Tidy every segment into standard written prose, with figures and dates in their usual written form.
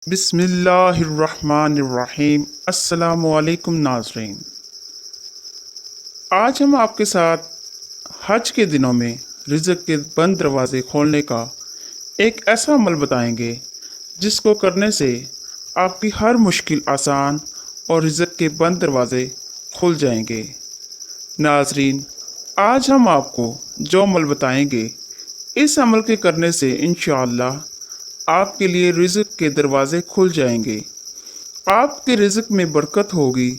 बिस्मिल्लाहिर्रहमानिर्रहीम। अस्सलामु अलैकुम नाज़रीन, आज हम आपके साथ हज के दिनों में रिज़्क के बंद दरवाज़े खोलने का एक ऐसा अमल बताएंगे जिसको करने से आपकी हर मुश्किल आसान और रिज़्क के बंद दरवाज़े खुल जाएंगे। नाज़रीन, आज हम आपको जो अमल बताएंगे, इस अमल के करने से इंशाअल्लाह आपके लिए रिज़्क के दरवाज़े खुल जाएंगे, आपके रिज़्क में बरकत होगी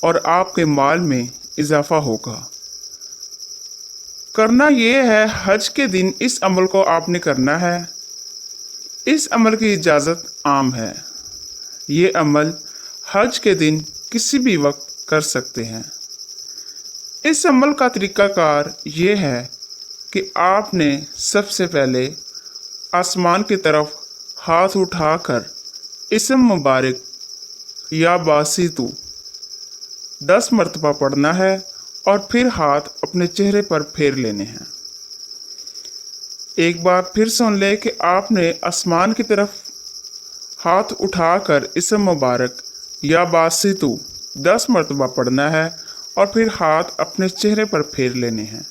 और आपके माल में इजाफ़ा होगा। करना ये है, हज के दिन इस अमल को आपने करना है। इस अमल की इजाज़त आम है। ये अमल हज के दिन किसी भी वक्त कर सकते हैं। इस अमल का तरीक़ाकार ये है कि आपने सबसे पहले आसमान की तरफ हाथ उठाकर इसम मुबारक या बासितु 10 मरतबा पढ़ना है और फिर हाथ अपने चेहरे पर फेर लेने हैं। एक बार फिर सुन ले कि आपने आसमान की तरफ हाथ उठाकर इसम मुबारक या बासितु 10 मरतबा पढ़ना है और फिर हाथ अपने चेहरे पर फेर लेने हैं।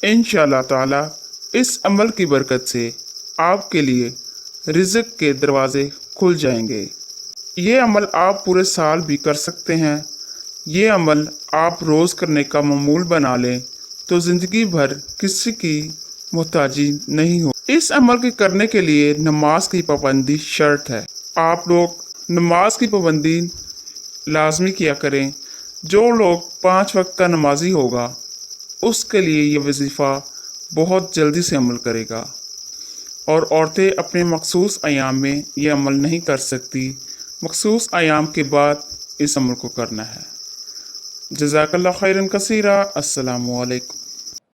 इंशाअल्लाह ताला इस अमल की बरकत से आपके लिए रिज़्क के दरवाज़े खुल जाएंगे। ये अमल आप पूरे साल भी कर सकते हैं। ये अमल आप रोज़ करने का मामूल बना लें तो ज़िंदगी भर किसी की मोहताजी नहीं हो। इस अमल के करने के लिए नमाज की पाबंदी शर्त है। आप लोग नमाज की पाबंदी लाजमी किया करें। जो लोग 5 वक्त का नमाजी होगा उसके लिए ये वजीफ़ा बहुत जल्दी से अमल करेगा, और औरतें अपने मखसूस अयाम में ये अमल नहीं कर सकती। मखसूस अयाम के बाद इस अमल को करना है। जज़ाकल्लाह खैरन कसीरा। अस्सलामु अलैकुम।